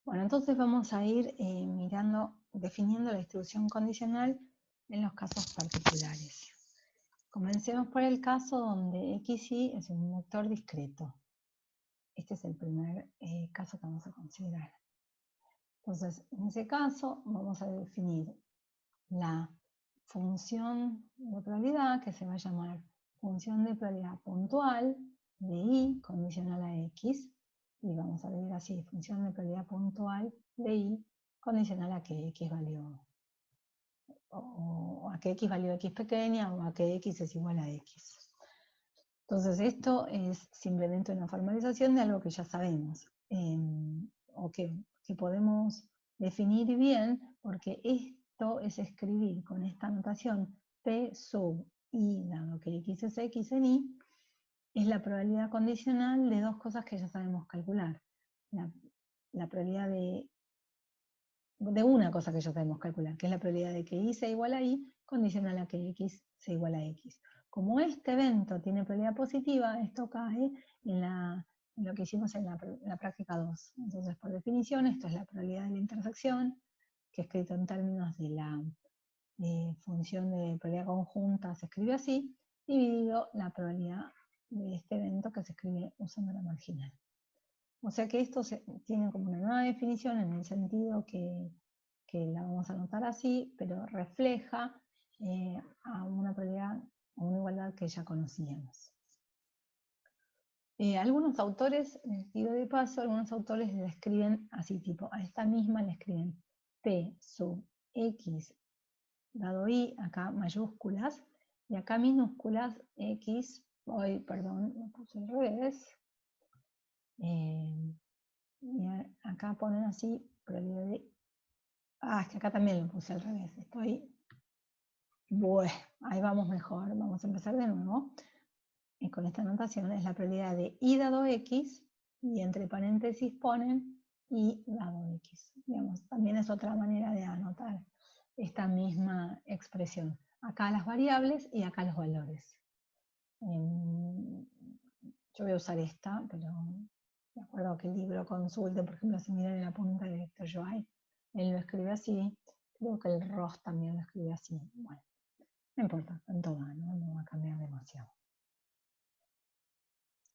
Bueno, entonces vamos a ir definiendo la distribución condicional en los casos particulares. Comencemos por el caso donde XY es un vector discreto. Este es el primer caso que vamos a considerar. Entonces, en ese caso vamos a definir la función de probabilidad que se va a llamar función de probabilidad puntual de Y condicional a X. Y vamos a ver así, función de probabilidad puntual de Y condicional a que X valió, o a que X valió X pequeña, o a que X es igual a X. Entonces esto es simplemente una formalización de algo que ya sabemos, o que podemos definir bien, porque esto es escribir con esta notación P sub I, dado que X es X en Y, es la probabilidad condicional de dos cosas que ya sabemos calcular. La probabilidad de una cosa que ya sabemos calcular, que es la probabilidad de que Y sea igual a Y, condicional a que X sea igual a X. Como este evento tiene probabilidad positiva, esto cae en lo que hicimos en la práctica 2. Entonces, por definición, esto es la probabilidad de la intersección, que escrito en términos de la función de probabilidad conjunta se escribe así, dividido la probabilidad de este evento que se escribe usando la marginal. O sea que esto tiene como una nueva definición en el sentido que la vamos a anotar así, pero refleja a una probabilidad, a una igualdad que ya conocíamos. Algunos autores, les digo de paso, algunos autores le escriben así, tipo, a esta misma le escriben P sub X dado I, acá mayúsculas, y acá minúsculas X, perdón, lo puse al revés, y acá ponen así, probabilidad de... es que acá también lo puse al revés, bueno, ahí vamos mejor, vamos a empezar de nuevo. Y con esta notación es la probabilidad de I dado X, y entre paréntesis ponen I dado X. Digamos, también es otra manera de anotar esta misma expresión. Acá las variables y acá los valores. Yo voy a usar esta, pero de acuerdo a qué libro consulte, por ejemplo, si miran en la punta de Víctor Joy, él lo escribe así, creo que el Ross también lo escribe así. Bueno, no importa, tanto va, no va a cambiar demasiado.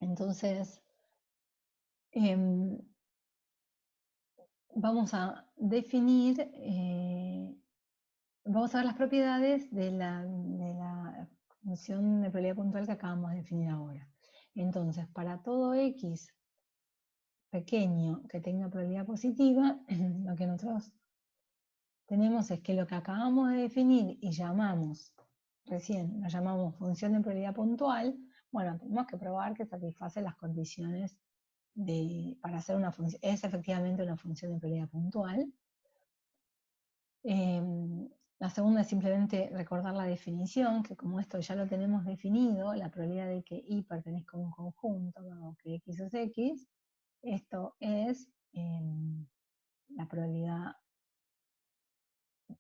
Entonces, vamos a definir, vamos a ver las propiedades de la función de probabilidad puntual que acabamos de definir ahora. Entonces, para todo X pequeño que tenga probabilidad positiva, lo que nosotros tenemos es que lo que acabamos de definir y recién lo llamamos función de probabilidad puntual, bueno, tenemos que probar que satisface las condiciones para hacer una función, es efectivamente una función de probabilidad puntual. La segunda es simplemente recordar la definición, que como esto ya lo tenemos definido, la probabilidad de que Y pertenezca a un conjunto, dado que X es X, esto es la probabilidad,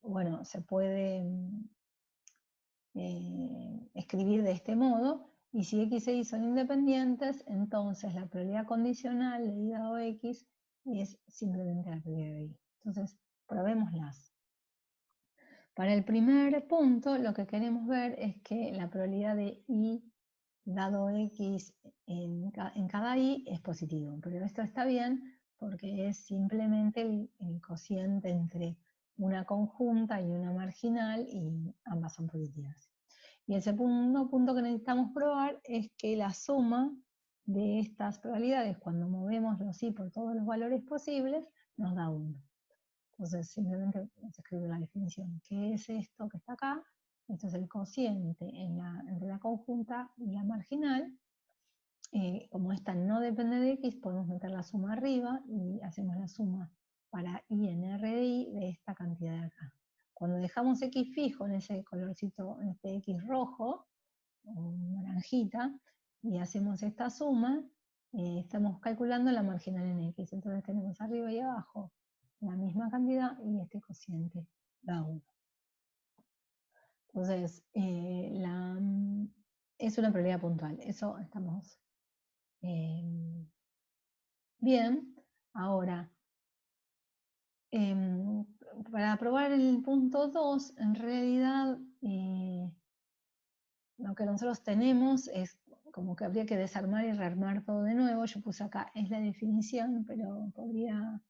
bueno, se puede escribir de este modo, y si X e Y son independientes, entonces la probabilidad condicional de Y dado X es simplemente la probabilidad de Y. Entonces, probémoslas. Para el primer punto, lo que queremos ver es que la probabilidad de Y dado X en cada Y es positivo, pero esto está bien porque es simplemente el cociente entre una conjunta y una marginal, y ambas son positivas. Y el segundo punto que necesitamos probar es que la suma de estas probabilidades, cuando movemos los Y por todos los valores posibles, nos da 1. Entonces simplemente se escribe la definición. ¿Qué es esto que está acá? Esto es el cociente entre la conjunta y la marginal. Como esta no depende de X, podemos meter la suma arriba y hacemos la suma para I en R de I de esta cantidad de acá. Cuando dejamos X fijo en ese colorcito, en este X rojo o naranjita, y hacemos esta suma, estamos calculando la marginal en X. Entonces tenemos arriba y abajo la misma cantidad y este cociente da 1. Entonces, es una probabilidad puntual. Eso estamos bien. Ahora, para probar el punto 2, en realidad lo que nosotros tenemos es como que habría que desarmar y rearmar todo de nuevo. Yo puse acá, es la definición, pero podría,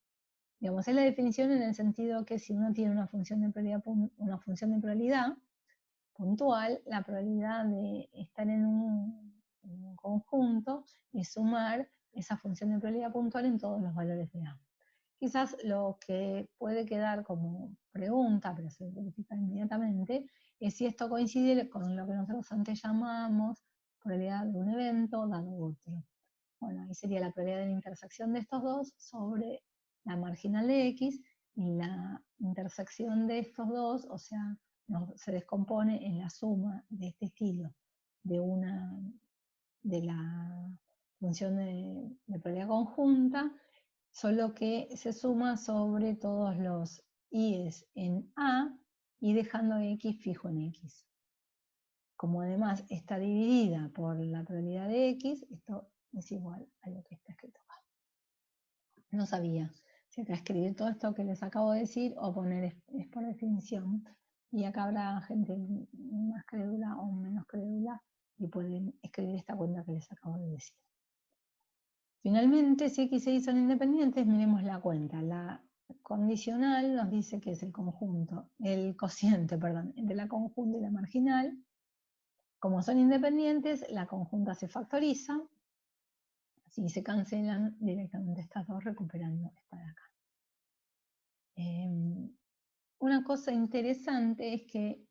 digamos, es la definición en el sentido que si uno tiene una función de probabilidad puntual, la probabilidad de estar en un conjunto es sumar esa función de probabilidad puntual en todos los valores de A. Quizás lo que puede quedar como pregunta, pero se verifica inmediatamente, es si esto coincide con lo que nosotros antes llamamos probabilidad de un evento dado otro. Bueno, ahí sería la probabilidad de la intersección de estos dos sobre la marginal de X, y la intersección de estos dos, o sea, se descompone en la suma de este estilo de la función de probabilidad conjunta, solo que se suma sobre todos los i's en A y dejando X fijo en X. Como además está dividida por la probabilidad de X, esto es igual a lo que está escrito acá. No sabía si acá escribir todo esto que les acabo de decir o poner es por definición. Y acá habrá gente más crédula o menos crédula y pueden escribir esta cuenta que les acabo de decir. Finalmente, si X e Y son independientes, miremos la cuenta. La condicional nos dice que es el conjunto, el cociente, perdón, entre la conjunta y la marginal. Como son independientes, la conjunta se factoriza. Si se cancelan directamente estas dos, recuperando esta de acá. Una cosa interesante es que,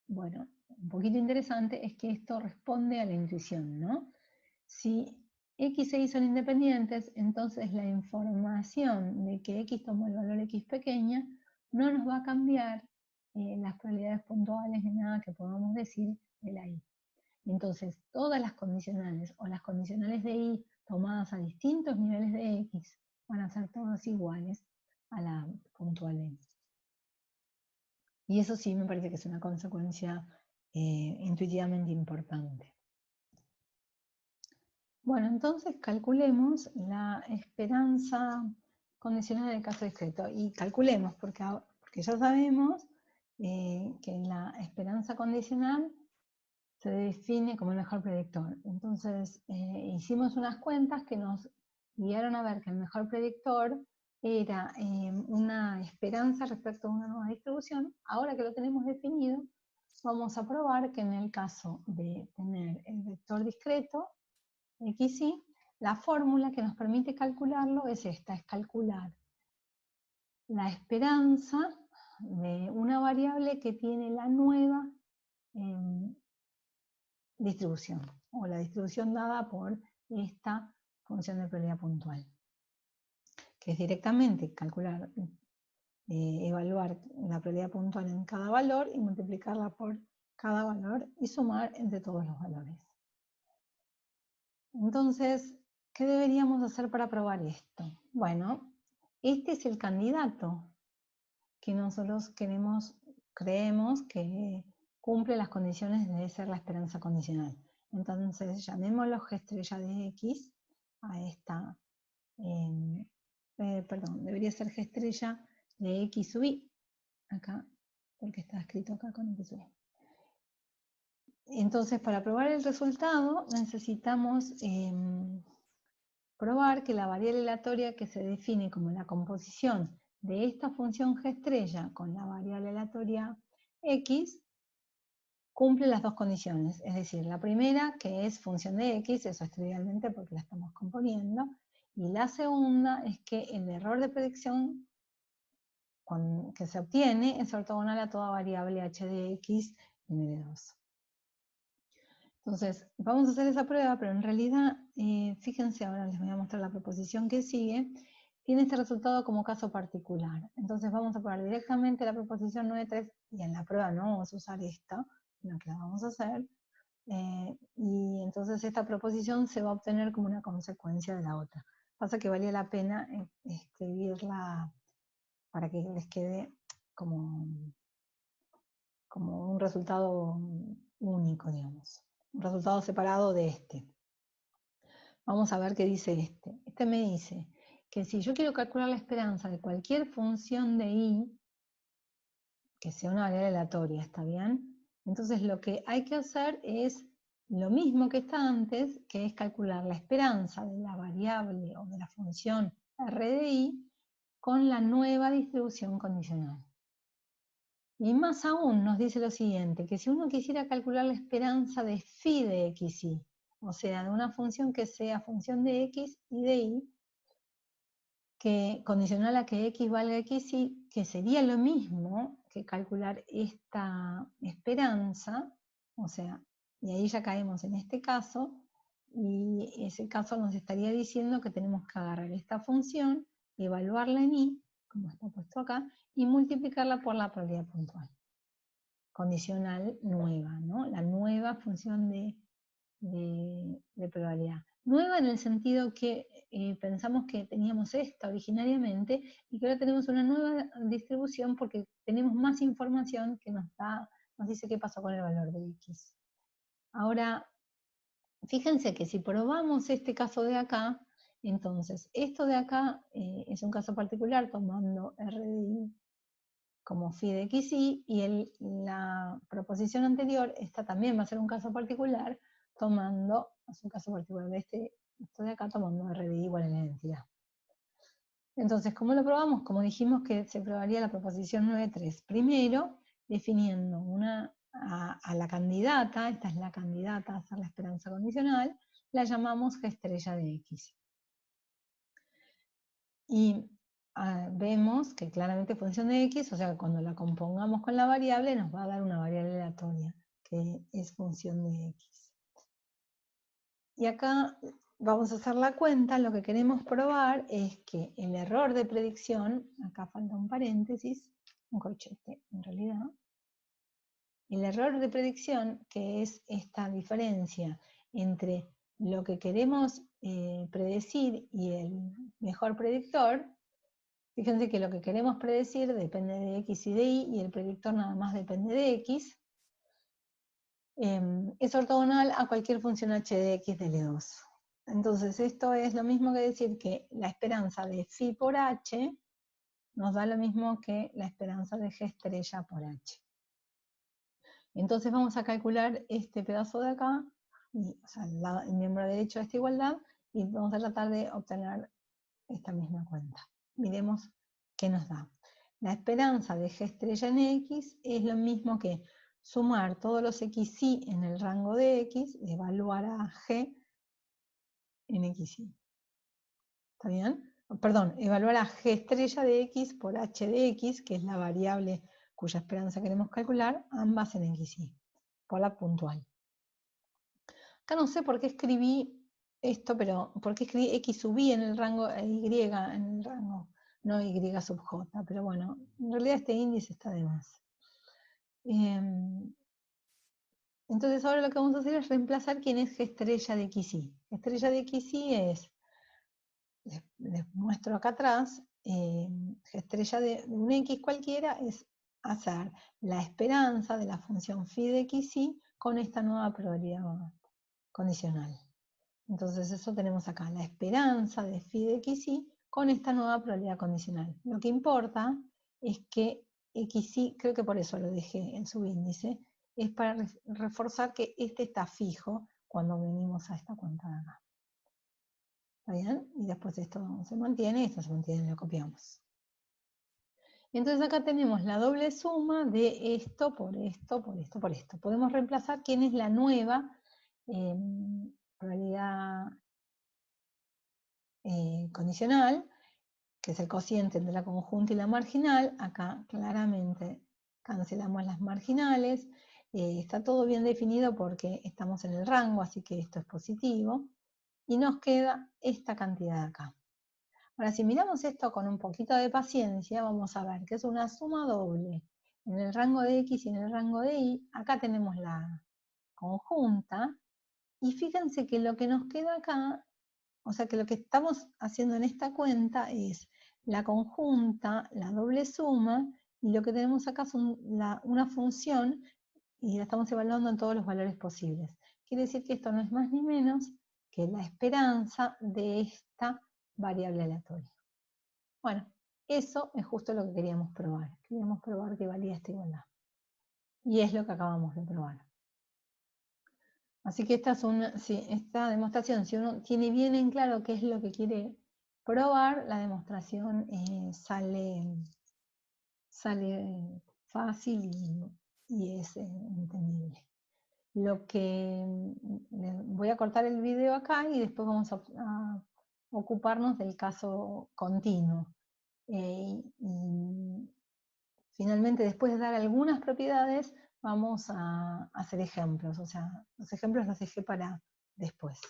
bueno, un poquito interesante es que esto responde a la intuición, ¿no? Si X e Y son independientes, entonces la información de que X tomó el valor X pequeña no nos va a cambiar las probabilidades puntuales ni nada que podamos decir de la Y. Entonces, todas las condicionales o las condicionales de Y tomadas a distintos niveles de X van a ser todas iguales a la puntual Y. Y eso sí me parece que es una consecuencia intuitivamente importante. Bueno, entonces calculemos la esperanza condicional del caso discreto. Y calculemos, porque ya sabemos que la esperanza condicional se define como el mejor predictor. Entonces, hicimos unas cuentas que nos guiaron a ver que el mejor predictor era una esperanza respecto a una nueva distribución. Ahora que lo tenemos definido, vamos a probar que en el caso de tener el vector discreto, XY, la fórmula que nos permite calcularlo es esta, es calcular la esperanza de una variable que tiene la nueva distribución, o la distribución dada por esta función de probabilidad puntual, que es directamente calcular, evaluar la probabilidad puntual en cada valor y multiplicarla por cada valor y sumar entre todos los valores. Entonces, ¿qué deberíamos hacer para probar esto? Bueno, este es el candidato que nosotros creemos que cumple las condiciones de ser la esperanza condicional. Entonces, llamémoslo G estrella de X a esta, perdón, debería ser G estrella de X sub Y, acá, porque está escrito acá con X sub Y. Entonces, para probar el resultado, necesitamos probar que la variable aleatoria que se define como la composición de esta función G estrella con la variable aleatoria X cumple las dos condiciones, es decir, la primera, que es función de X, eso es trivialmente porque la estamos componiendo, y la segunda es que el error de predicción que se obtiene es ortogonal a toda variable h de X en L2. Entonces, vamos a hacer esa prueba, pero en realidad, fíjense, ahora les voy a mostrar la proposición que sigue, tiene este resultado como caso particular. Entonces vamos a probar directamente la proposición 9.3, y en la prueba no vamos a usar esta, sino que la vamos a hacer, y entonces esta proposición se va a obtener como una consecuencia de la otra. Pasa que valía la pena escribirla para que les quede como un resultado único, digamos. Un resultado separado de este. Vamos a ver qué dice este. Este me dice que si yo quiero calcular la esperanza de cualquier función de i, que sea una variable aleatoria, ¿está bien? Entonces lo que hay que hacer es lo mismo que está antes, que es calcular la esperanza de la variable o de la función r de i con la nueva distribución condicional. Y más aún nos dice lo siguiente, que si uno quisiera calcular la esperanza de phi de xy, o sea, de una función que sea función de x y de y, que condicional a que x valga xy, que sería lo mismo que calcular esta esperanza, o sea, y ahí ya caemos en este caso, y ese caso nos estaría diciendo que tenemos que agarrar esta función, evaluarla en y, como está puesto acá, y multiplicarla por la probabilidad puntual condicional nueva, ¿no? La nueva función de probabilidad. Nueva en el sentido que pensamos que teníamos esta originariamente y que ahora tenemos una nueva distribución porque tenemos más información que nos dice qué pasó con el valor de x. Ahora, fíjense que si probamos este caso de acá, entonces esto de acá es un caso particular tomando r de i como phi de xy, y la proposición anterior, esta también va a ser un caso particular, tomando, es un caso particular de esto de acá, tomando r de i igual a la identidad. Entonces, ¿cómo lo probamos? Como dijimos que se probaría la proposición 9.3. Primero, definiendo a la candidata, esta es la candidata a hacer la esperanza condicional, la llamamos G estrella de x. Y vemos que claramente función de x, o sea que cuando la compongamos con la variable nos va a dar una variable aleatoria, que es función de x. Y acá vamos a hacer la cuenta, lo que queremos probar es que el error de predicción, acá falta un paréntesis, un corchete en realidad, el error de predicción, que es esta diferencia entre lo que queremos predecir y el mejor predictor. Fíjense que lo que queremos predecir depende de x y de y, y el predictor nada más depende de x. Es ortogonal a cualquier función h de x de L2. Entonces esto es lo mismo que decir que la esperanza de phi por h nos da lo mismo que la esperanza de g estrella por h. Entonces vamos a calcular este pedazo de acá, o sea, el miembro derecho de esta igualdad, y vamos a tratar de obtener esta misma cuenta. Miremos qué nos da. La esperanza de G estrella en X es lo mismo que sumar todos los XY en el rango de X, evaluar a G en XY. ¿Está bien? Perdón, evaluar a G estrella de X por H de X, que es la variable cuya esperanza queremos calcular, ambas en XY, por la puntual. Acá no sé por qué escribí esto, pero ¿por qué escribí X sub Y en el rango e Y en el rango? No Y sub J, pero bueno, en realidad este índice está de más. Entonces ahora lo que vamos a hacer es reemplazar quién es G estrella de XY. G estrella de XY es, les muestro acá atrás, G estrella de un X cualquiera es hacer la esperanza de la función phi de XY con esta nueva probabilidad condicional. Entonces eso tenemos acá, la esperanza de phi de xy con esta nueva probabilidad condicional. Lo que importa es que xy, creo que por eso lo dejé en subíndice, es para reforzar que este está fijo cuando venimos a esta cuenta de acá. ¿Está bien? Y después esto se mantiene, esto se mantiene, lo copiamos. Entonces acá tenemos la doble suma de esto por esto, por esto, por esto. Podemos reemplazar quién es la nueva probabilidad condicional, que es el cociente entre la conjunta y la marginal. Acá claramente cancelamos las marginales. Está todo bien definido porque estamos en el rango, así que esto es positivo. Y nos queda esta cantidad de acá. Ahora, si miramos esto con un poquito de paciencia, vamos a ver que es una suma doble en el rango de X y en el rango de Y. Acá tenemos la conjunta. Y fíjense que lo que nos queda acá, o sea que lo que estamos haciendo en esta cuenta es la conjunta, la doble suma, y lo que tenemos acá es una función, y la estamos evaluando en todos los valores posibles. Quiere decir que esto no es más ni menos que la esperanza de esta variable aleatoria. Bueno, eso es justo lo que queríamos probar. Queríamos probar que valía esta igualdad. Y es lo que acabamos de probar. Así que esta demostración, si uno tiene bien en claro qué es lo que quiere probar, la demostración sale fácil y es entendible. Lo que voy a cortar el video acá y después vamos a ocuparnos del caso continuo. Y finalmente, después de dar algunas propiedades, vamos a hacer ejemplos. O sea, los ejemplos los dejé para después.